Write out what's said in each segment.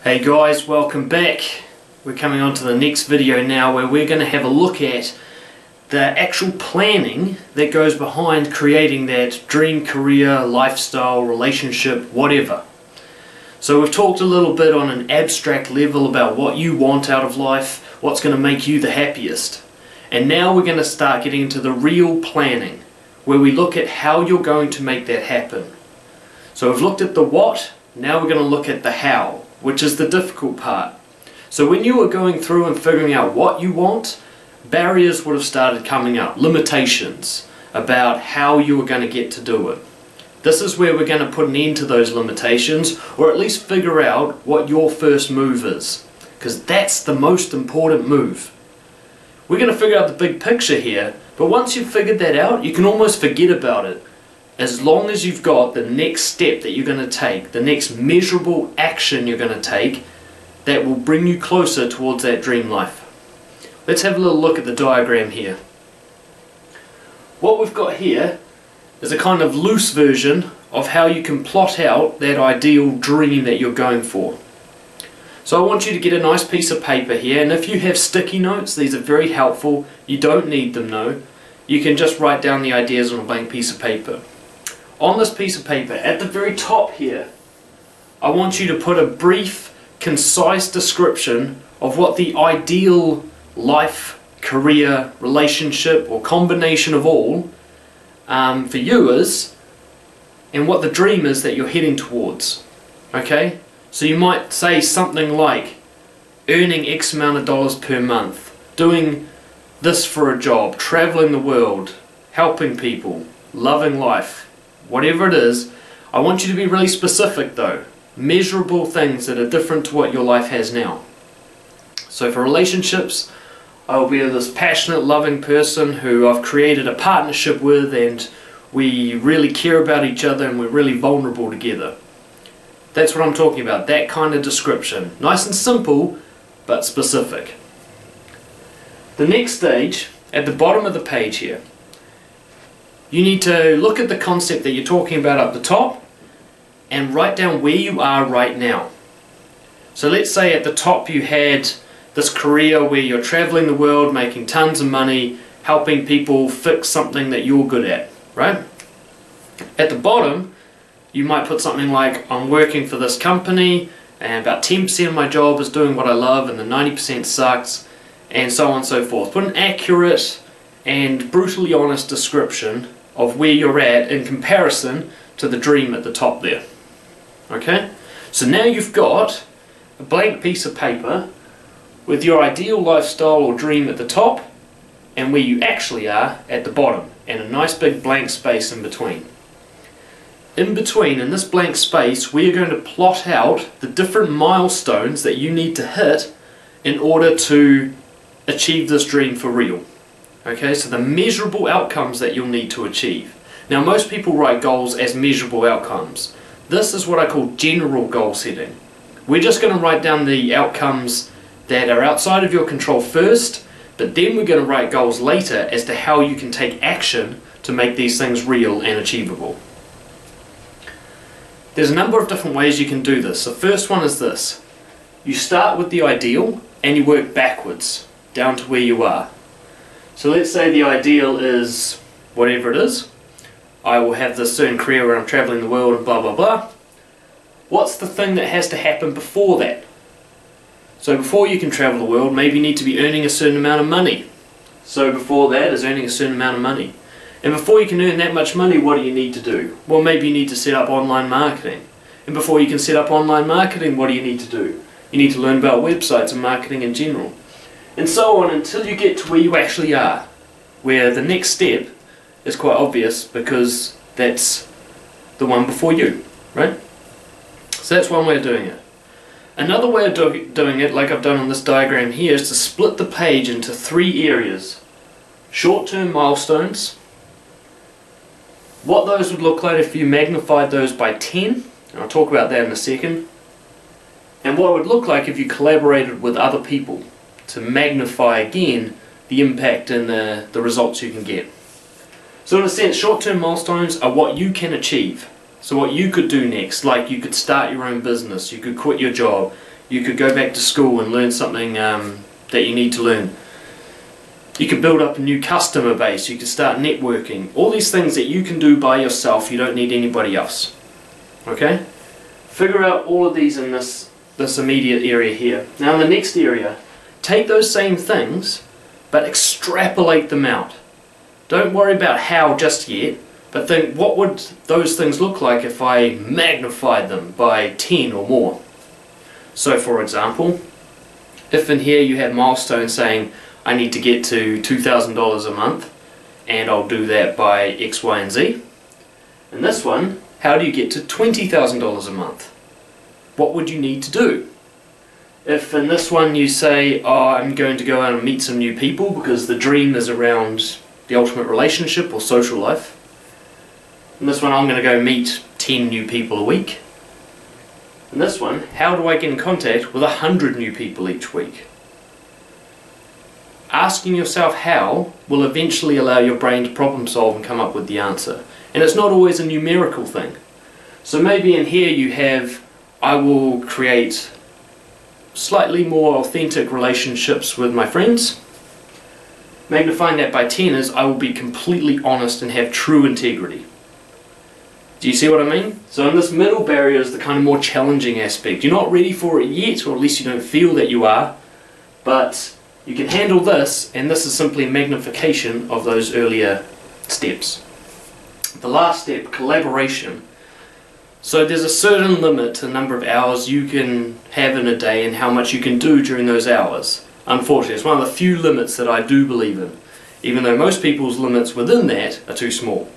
Hey guys, welcome back. We're coming on to the next video now where we're going to have a look at the actual planning that goes behind creating that dream career, lifestyle, relationship, whatever. So we've talked a little bit on an abstract level about what you want out of life, what's going to make you the happiest. And now we're going to start getting into the real planning, where we look at how you're going to make that happen. So we've looked at the what, now we're going to look at the how, which is the difficult part. So when you were going through and figuring out what you want, barriers would have started coming up, limitations about how you were going to get to do it. This is where we're going to put an end to those limitations, or at least figure out what your first move is, because that's the most important move. We're going to figure out the big picture here, but once you've figured that out, you can almost forget about it. As long as you've got the next step that you're going to take, the next measurable action you're going to take, that will bring you closer towards that dream life. Let's have a little look at the diagram here. What we've got here is a kind of loose version of how you can plot out that ideal dream that you're going for. So I want you to get a nice piece of paper here, and if you have sticky notes, these are very helpful. You don't need them though. You can just write down the ideas on a blank piece of paper. On this piece of paper, at the very top here, I want you to put a brief, concise description of what the ideal life, career, relationship, or combination of all for you is, and what the dream is that you're heading towards. Okay? So you might say something like earning X amount of dollars per month, doing this for a job, traveling the world, helping people, loving life. Whatever it is, I want you to be really specific though. Measurable things that are different to what your life has now. So for relationships, I will be this passionate, loving person who I've created a partnership with, and we really care about each other and we're really vulnerable together. That's what I'm talking about, that kind of description. Nice and simple, but specific. The next stage, at the bottom of the page here, you need to look at the concept that you're talking about up the top and write down where you are right now. So let's say at the top you had this career where you're traveling the world, making tons of money, helping people fix something that you're good at, right? At the bottom, you might put something like, I'm working for this company and about 10% of my job is doing what I love and the 90% sucks, and so on and so forth. Put an accurate and brutally honest description of where you're at in comparison to the dream at the top there. Okay? So now you've got a blank piece of paper with your ideal lifestyle or dream at the top and where you actually are at the bottom, and a nice big blank space in between. In between, in this blank space, we're going to plot out the different milestones that you need to hit in order to achieve this dream for real. Okay, so the measurable outcomes that you'll need to achieve. Now most people write goals as measurable outcomes. This is what I call general goal setting. We're just going to write down the outcomes that are outside of your control first, but then we're going to write goals later as to how you can take action to make these things real and achievable. There's a number of different ways you can do this. The first one is this. You start with the ideal and you work backwards down to where you are. So let's say the ideal is whatever it is. I will have this certain career where I'm traveling the world and blah blah blah. What's the thing that has to happen before that? So before you can travel the world, maybe you need to be earning a certain amount of money. So before that is earning a certain amount of money. And before you can earn that much money, what do you need to do? Well, maybe you need to set up online marketing. And before you can set up online marketing, what do you need to do? You need to learn about websites and marketing in general. And so on until you get to where you actually are, where the next step is quite obvious because that's the one before you, right? So that's one way of doing it. Another way of doing it, like I've done on this diagram here, is to split the page into three areas. Short-term milestones, what those would look like if you magnified those by 10, and I'll talk about that in a second, and what it would look like if you collaborated with other people to magnify again the impact and the results you can get. So in a sense, short-term milestones are what you can achieve. So what you could do next, like you could start your own business, you could quit your job, You could go back to school and learn something that you need to learn. You could build up a new customer base, you could start networking. All these things that you can do by yourself, you don't need anybody else. Okay? Figure out all of these in this immediate area here. Now in the next area, take those same things, but extrapolate them out. Don't worry about how just yet, but think, what would those things look like if I magnified them by 10 or more? So for example, if in here you have milestones saying, I need to get to $2,000 a month, and I'll do that by X, Y, and Z. In this one, how do you get to $20,000 a month? What would you need to do? If in this one you say, oh, I'm going to go out and meet some new people because the dream is around the ultimate relationship or social life. In this one, I'm going to go meet 10 new people a week. In this one, how do I get in contact with 100 new people each week? Asking yourself how will eventually allow your brain to problem solve and come up with the answer. And it's not always a numerical thing. So maybe in here you have, I will create slightly more authentic relationships with my friends. Magnifying that by 10 is, I will be completely honest and have true integrity. Do you see what I mean? So in this middle barrier is the kind of more challenging aspect. You're not ready for it yet, or at least you don't feel that you are, but you can handle this, and this is simply a magnification of those earlier steps. The last step, collaboration. So there's a certain limit to the number of hours you can have in a day and how much you can do during those hours. Unfortunately, it's one of the few limits that I do believe in, even though most people's limits within that are too small.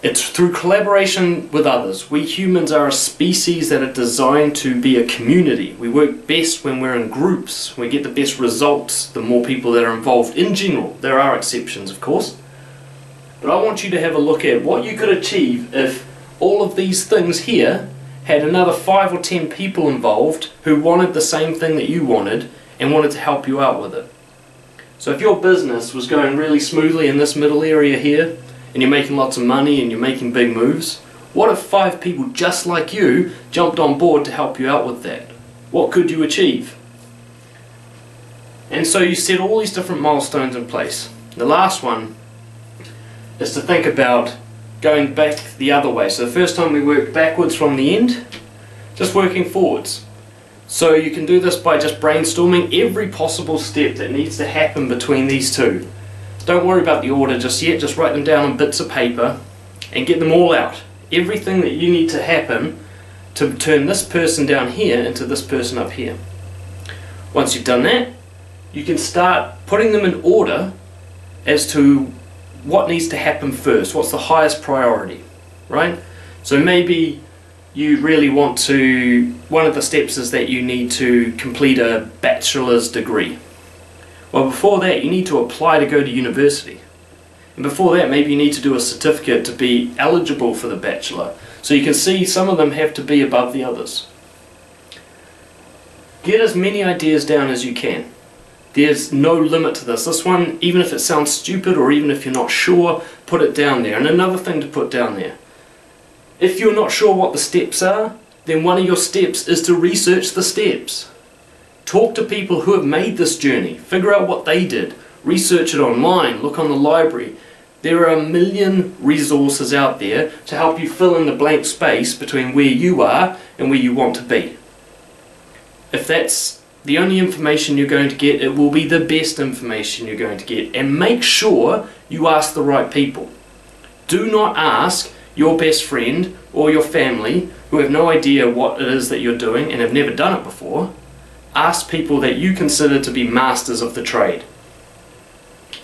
It's through collaboration with others. We humans are a species that are designed to be a community. We work best when we're in groups. We get the best results the more people that are involved in general. There are exceptions, of course. But I want you to have a look at what you could achieve if all of these things here had another 5 or 10 people involved who wanted the same thing that you wanted and wanted to help you out with it. So if your business was going really smoothly in this middle area here, and you're making lots of money and you're making big moves, what if 5 people just like you jumped on board to help you out with that? What could you achieve? And so you set all these different milestones in place. The last one is to think about going back the other way. So the first time we worked backwards from the end, just working forwards. So you can do this by just brainstorming every possible step that needs to happen between these two. Don't worry about the order just yet, just write them down on bits of paper and get them all out. Everything that you need to happen to turn this person down here into this person up here. Once you've done that, you can start putting them in order as to what needs to happen first, what's the highest priority, right? So maybe you really want to, one of the steps is that you need to complete a bachelor's degree. Well, before that, you need to apply to go to university. And before that, maybe you need to do a certificate to be eligible for the bachelor. So you can see some of them have to be above the others. Get as many ideas down as you can. There's no limit to this. This one, even if it sounds stupid or even if you're not sure, put it down there. And another thing to put down there. If you're not sure what the steps are, then one of your steps is to research the steps. Talk to people who have made this journey. Figure out what they did. Research it online. Look on the library. There are a million resources out there to help you fill in the blank space between where you are and where you want to be. If that's the only information you're going to get, it will be the best information you're going to get. And make sure you ask the right people. Do not ask your best friend or your family who have no idea what it is that you're doing and have never done it before. Ask people that you consider to be masters of the trade.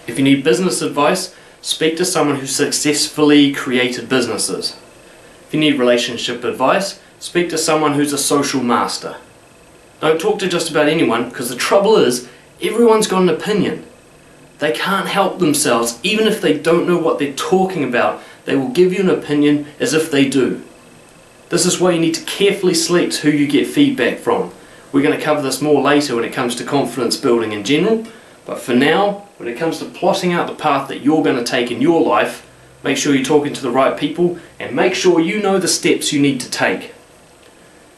If you need business advice, speak to someone who successfully created businesses. If you need relationship advice, speak to someone who's a social master. Don't talk to just about anyone, because the trouble is, everyone's got an opinion. They can't help themselves. Even if they don't know what they're talking about, they will give you an opinion as if they do. This is why you need to carefully select who you get feedback from. We're going to cover this more later when it comes to confidence building in general, but for now, when it comes to plotting out the path that you're going to take in your life, make sure you're talking to the right people and make sure you know the steps you need to take.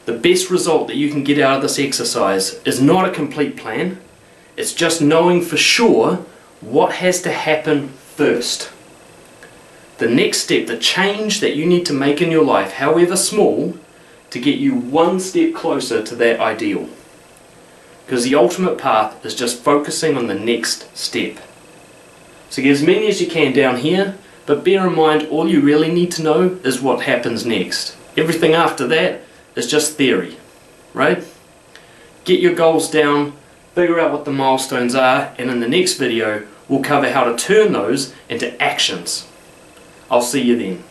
The best result that you can get out of this exercise is not a complete plan. It's just knowing for sure what has to happen first. The next step, the change that you need to make in your life, however small, to get you one step closer to that ideal. Because the ultimate path is just focusing on the next step. So get as many as you can down here, but bear in mind all you really need to know is what happens next. Everything after that is just theory, right? Get your goals down, figure out what the milestones are, and in the next video we'll cover how to turn those into actions. I'll see you then.